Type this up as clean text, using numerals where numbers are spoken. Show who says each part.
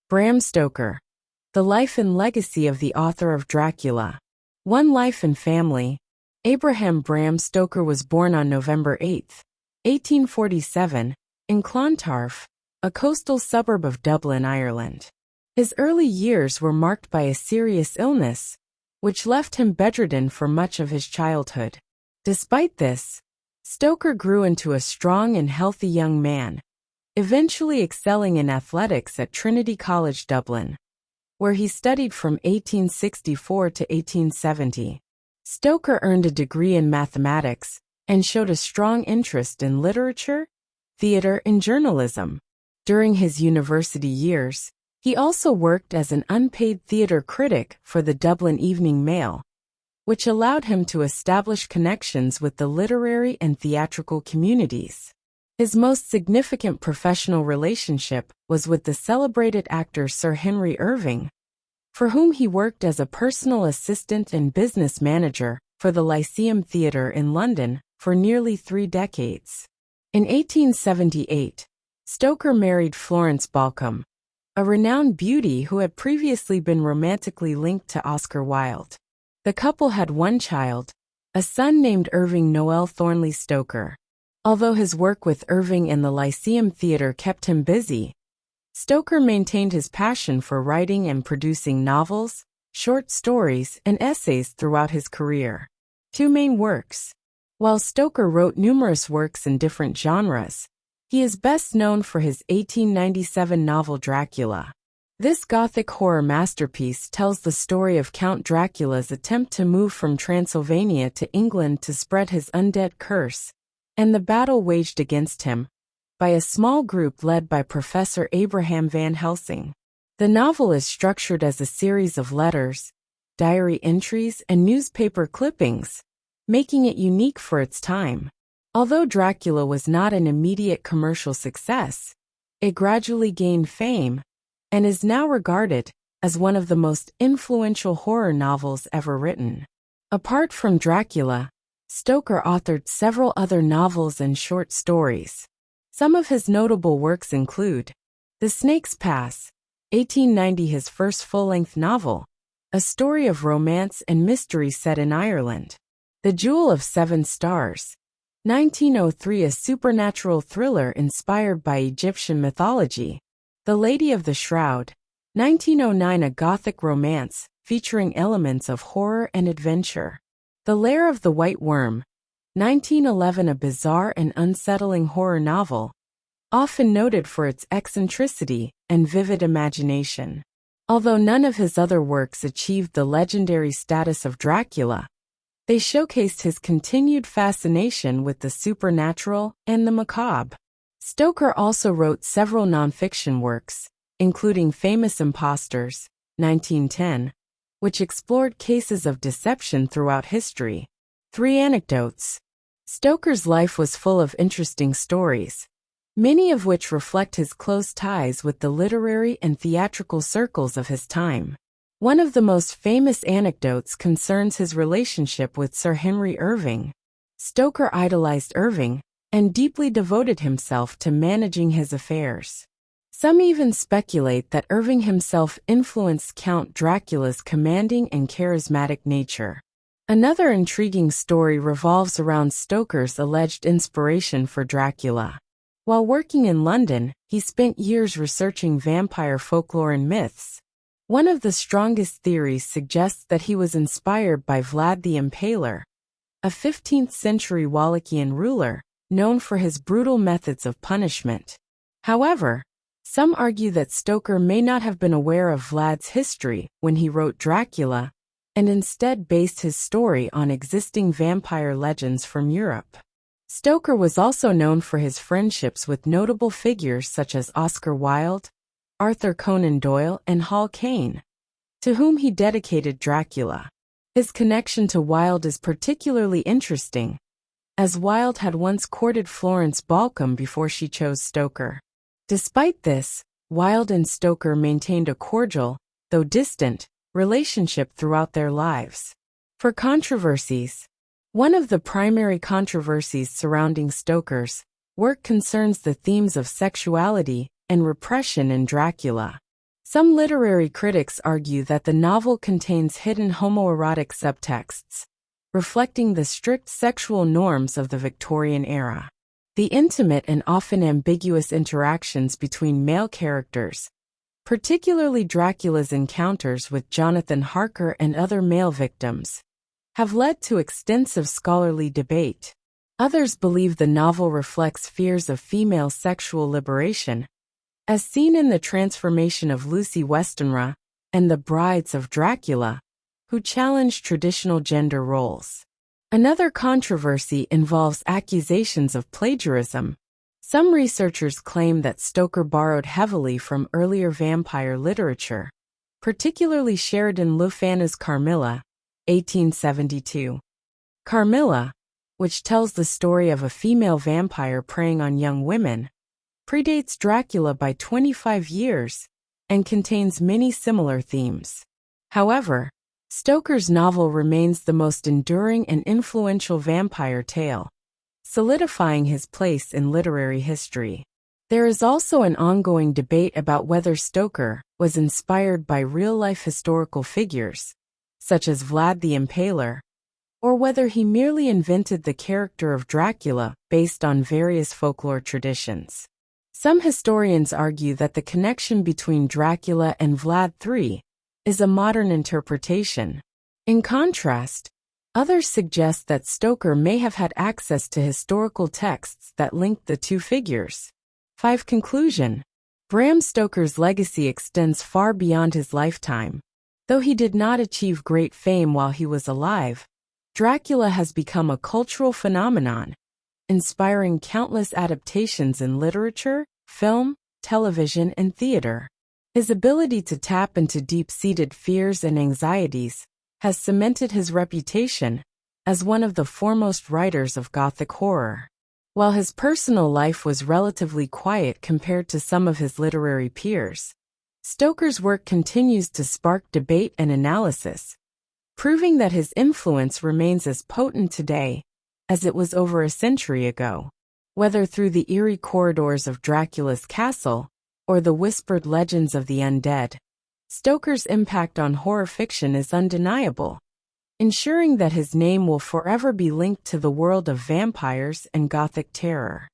Speaker 1: Bram Stoker. The life and legacy of the author of Dracula. One Life and Family. Abraham Bram Stoker was born on November 8, 1847, in Clontarf, a coastal suburb of Dublin, Ireland. His early years were marked by a serious illness, which left him bedridden for much of his childhood. Despite this, Stoker grew into a strong and healthy young man, eventually excelling in athletics at Trinity College Dublin, where he studied from 1864 to 1870. Stoker earned a degree in mathematics and showed a strong interest in literature, theater, and journalism. During his university years, he also worked as an unpaid theater critic for the Dublin Evening Mail, which allowed him to establish connections with the literary and theatrical communities. His most significant professional relationship was with the celebrated actor Sir Henry Irving, for whom he worked as a personal assistant and business manager for the Lyceum Theatre in London for nearly 3 decades. In 1878, Stoker married Florence Balcombe, a renowned beauty who had previously been romantically linked to Oscar Wilde. The couple had one child, a son named Irving Noel Thornley Stoker. Although his work with Irving in the Lyceum Theatre kept him busy, Stoker maintained his passion for writing and producing novels, short stories, and essays throughout his career. 2 main works. While Stoker wrote numerous works in different genres, he is best known for his 1897 novel Dracula. This Gothic horror masterpiece tells the story of Count Dracula's attempt to move from Transylvania to England to spread his undead curse, and the battle waged against him by a small group led by Professor Abraham Van Helsing. The novel is structured as a series of letters, diary entries, and newspaper clippings, making it unique for its time. Although Dracula was not an immediate commercial success, it gradually gained fame and is now regarded as one of the most influential horror novels ever written. Apart from Dracula, Stoker authored several other novels and short stories. Some of his notable works include The Snake's Pass, 1890, his first full-length novel, a story of romance and mystery set in Ireland. The Jewel of 7 Stars, 1903, a supernatural thriller inspired by Egyptian mythology. The Lady of the Shroud, 1909, a Gothic romance featuring elements of horror and adventure. The Lair of the White Worm, 1911, a bizarre and unsettling horror novel, often noted for its eccentricity and vivid imagination. Although none of his other works achieved the legendary status of Dracula, they showcased his continued fascination with the supernatural and the macabre. Stoker also wrote several nonfiction works, including Famous Impostors, 1910, which explored cases of deception throughout history. 3 anecdotes. Stoker's life was full of interesting stories, many of which reflect his close ties with the literary and theatrical circles of his time. One of the most famous anecdotes concerns his relationship with Sir Henry Irving. Stoker idolized Irving and deeply devoted himself to managing his affairs. Some even speculate that Irving himself influenced Count Dracula's commanding and charismatic nature. Another intriguing story revolves around Stoker's alleged inspiration for Dracula. While working in London, he spent years researching vampire folklore and myths. One of the strongest theories suggests that he was inspired by Vlad the Impaler, a 15th-century Wallachian ruler known for his brutal methods of punishment. However, some argue that Stoker may not have been aware of Vlad's history when he wrote Dracula, and instead based his story on existing vampire legends from Europe. Stoker was also known for his friendships with notable figures such as Oscar Wilde, Arthur Conan Doyle, and Hall Caine, to whom he dedicated Dracula. His connection to Wilde is particularly interesting, as Wilde had once courted Florence Balcombe before she chose Stoker. Despite this, Wilde and Stoker maintained a cordial, though distant, relationship throughout their lives. For controversies. One of the primary controversies surrounding Stoker's work concerns the themes of sexuality and repression in Dracula. Some literary critics argue that the novel contains hidden homoerotic subtexts, reflecting the strict sexual norms of the Victorian era. The intimate and often ambiguous interactions between male characters, particularly Dracula's encounters with Jonathan Harker and other male victims, have led to extensive scholarly debate. Others believe the novel reflects fears of female sexual liberation, as seen in the transformation of Lucy Westenra and the Brides of Dracula, who challenge traditional gender roles. Another controversy involves accusations of plagiarism. Some researchers claim that Stoker borrowed heavily from earlier vampire literature, particularly Sheridan Le Fan's Carmilla, 1872. Carmilla, which tells the story of a female vampire preying on young women, predates Dracula by 25 years and contains many similar themes. However, Stoker's novel remains the most enduring and influential vampire tale, solidifying his place in literary history. There is also an ongoing debate about whether Stoker was inspired by real-life historical figures, such as Vlad the Impaler, or whether he merely invented the character of Dracula based on various folklore traditions. Some historians argue that the connection between Dracula and Vlad III is a modern interpretation. In contrast, others suggest that Stoker may have had access to historical texts that linked the two figures. 5. Conclusion. Bram Stoker's legacy extends far beyond his lifetime. Though he did not achieve great fame while he was alive, Dracula has become a cultural phenomenon, inspiring countless adaptations in literature, film, television, and theater. His ability to tap into deep-seated fears and anxieties has cemented his reputation as one of the foremost writers of Gothic horror. While his personal life was relatively quiet compared to some of his literary peers, Stoker's work continues to spark debate and analysis, proving that his influence remains as potent today as it was over a century ago. Whether through the eerie corridors of Dracula's castle or the whispered legends of the undead, Stoker's impact on horror fiction is undeniable, ensuring that his name will forever be linked to the world of vampires and Gothic terror.